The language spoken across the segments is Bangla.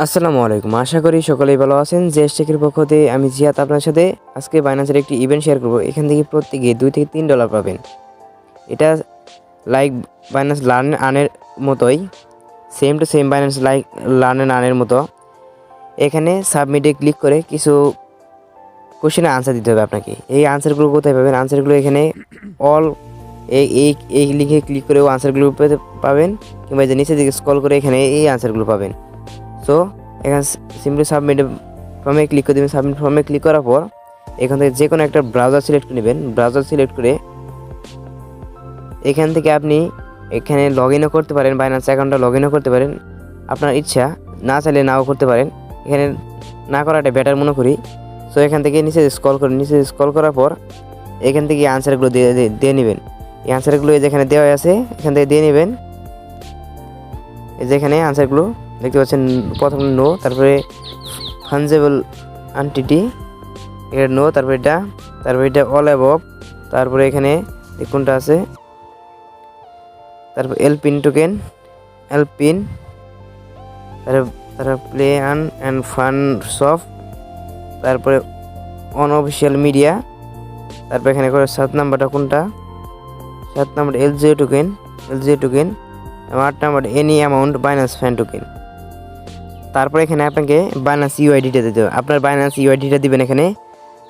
আসসালামু আলাইকুম। আশা করি সকলেই ভালো আছেন। টেকের পক্ষ থেকে আমি জিহাদ আপনার সাথে আজকে বাইন্যান্সের একটি ইভেন্ট শেয়ার করব। এখান থেকে প্রত্যেকে $2 থেকে $3 পাবেন। এটা লাইক বাইন্যান্স লার্ন আর্নের মতোই, same to same Binance like learn আর্নের মতো। এখানে সাবমিটে ক্লিক করে কিছু কোশ্চেনের আনসার দিতে হবে আপনাকে। এই আনসারগুলো কোথায় পাবেন? আনসারগুলো এখানে অল এই লিখে ক্লিক করেও আনসারগুলো পাবেন, কিংবা যে নিচে দিকে স্ক্রল করে এখানে এই আনসারগুলো পাবেন। সো এখানে সিম্পলি সাবমিট ফর্মে ক্লিক করে দেবেন। সাবমিট ফর্মে ক্লিক করার পর এখান থেকে যে কোনো একটা ব্রাউজার সিলেক্ট করে নেবেন। ব্রাউজার সিলেক্ট করে এখান থেকে আপনি এখানে লগ ইনও করতে পারেন, বাইন্যান্স অ্যাকাউন্টটা লগ ইনও করতে পারেন, আপনার ইচ্ছা। না চাইলে নাও করতে পারেন, এখানে না করাটা বেটার মনে করি। সো এখান থেকে নিচে স্ক্রল করার পর এখান থেকে আনসারগুলো দিয়ে নেবেন। এই আনসারগুলো যেখানে দেওয়া আছে এখান থেকে দিয়ে নেবেন। এই যেখানে আনসারগুলো দেখতে পাচ্ছেন, প্রথম নো, তারপরে ফাঞ্জেবল আনটিটি, এটা নো, তারপরে এটা অল অ্যাবভ, তারপরে এখানে কোনটা আছে, তারপর এলপিন টোকেন, এলপিন, তারপরে প্লে অ্যান্ড ফান শপ, তারপরে অনঅফিসিয়াল মিডিয়া, তারপর এখানে করে 7 নাম্বারটা কোনটা, 7 নাম্বার এলজিও টোকেন, এবং 8 number any amount Binance fan token. তারপরে এখানে আপনাকে বাইন্যান্স ইউআইডিটা দিতে হবে। আপনার বাইন্যান্স ইউআইডিটা দিবেন। এখানে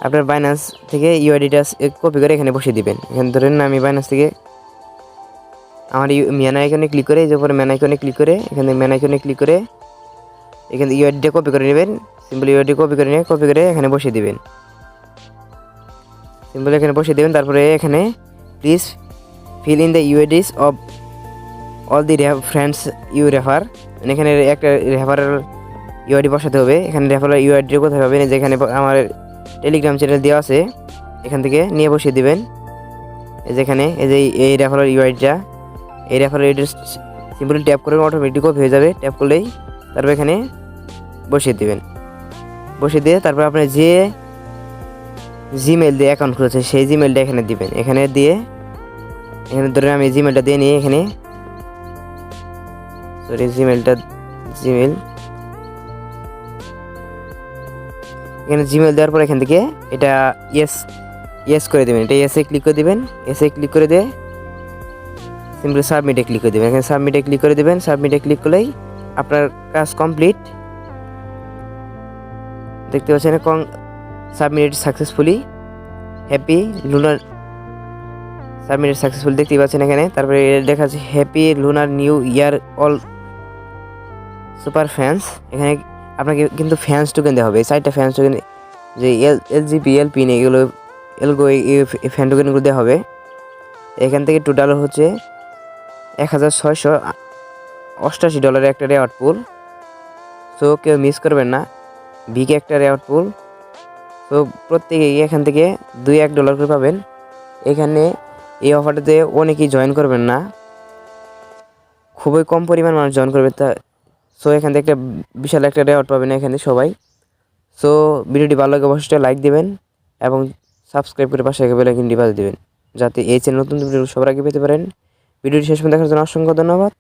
আপনার বাইন্যান্স থেকে ইউআইডিটা কপি করে এখানে বসিয়ে দিবেন। এখানে ধরেন আমি বাইন্যান্স থেকে আমার ম্যান আইকনে ক্লিক করে, যে পরে ম্যান আইকনে ক্লিক করে এখানে ম্যান আইকনে ক্লিক করে এখানে ইউআইডিটা কপি করে নেবেন। সিম্পল ইউআইডি কপি করে এখানে বসিয়ে দিবেন। তারপরে এখানে please fill in the UIDs of all the friends you refer. এখানে একটা রেফারেল ইউআইডি বসাতে হবে। এখানে রেফারেল ইউআইডি কোথায় পাবেন? যেখানে আমার টেলিগ্রাম চ্যানেল দেওয়া আছে এখান থেকে নিয়ে বসিয়ে দিবেন। যেখানে এই রেফারেল ইউআইডিটা, এই রেফারেল ইউআইডি সিম্পলি ট্যাপ করে অটোমেটিক কপি হয়ে যাবে। ট্যাপ করলেই তারপর এখানে বসিয়ে দিবেন। বসিয়ে দিয়ে তারপর আপনি যে জিমেল দিয়ে অ্যাকাউন্ট খুলেছে সেই জিমেলটা এখানে দিবেন। এখানে ধরে আমি জিমেলটা দিয়ে নিই। এখানে জিমেল দেওয়ার পর এখান থেকে এটা ইয়েস করে দেবেন। এটা ইয়েসে ক্লিক করে দেবেন। ক্লিক করে দিয়ে সিম্পলি সাবমিটে ক্লিক করে দেবেন। এখানে সাবমিটে ক্লিক করে দেবেন। সাবমিটে ক্লিক করলেই আপনার কাজ কমপ্লিট। দেখতে পাচ্ছেন submit successfully, happy lunar submit successful দেখতে পাচ্ছেন এখানে। তারপরে দেখা যাচ্ছে happy lunar new year all super fans. এখানে আপনাকে কিন্তু ফ্যান্স টোকেন দেওয়া হবে। এই 4টা ফ্যান্স টোকেন, যে এলজিপি, এলপিন, এগুলো এই ফ্যান টোকেনগুলো দেওয়া হবে। এখান থেকে টোটাল হচ্ছে $1,688 একটা রেওয়ার্ড পুল। সো কেউ মিস করবেন না, বিগ একটা রেওয়ার্ড পুল। তো প্রত্যেকেই এখান থেকে $2-1 করে পাবেন। এখানে এই অফারটাতে অনেকেই জয়েন করবেন না, খুবই কম পরিমাণ মানুষ জয়েন করবে। সো এখান থেকে একটা বিশাল একটা রেওয়ার্ড পাবেন এখানে সবাই। সো ভিডিওটি ভালো লাগে অবশ্যই লাইক দেবেন এবং সাবস্ক্রাইব করে পাশে বেল আইকনটি বাজিয়ে দেবেন, যাতে এই চ্যানেল নতুন ভিডিও সবার আগে পেতে পারেন। ভিডিওটি শেষ পর্যন্ত দেখার জন্য অসংখ্য ধন্যবাদ।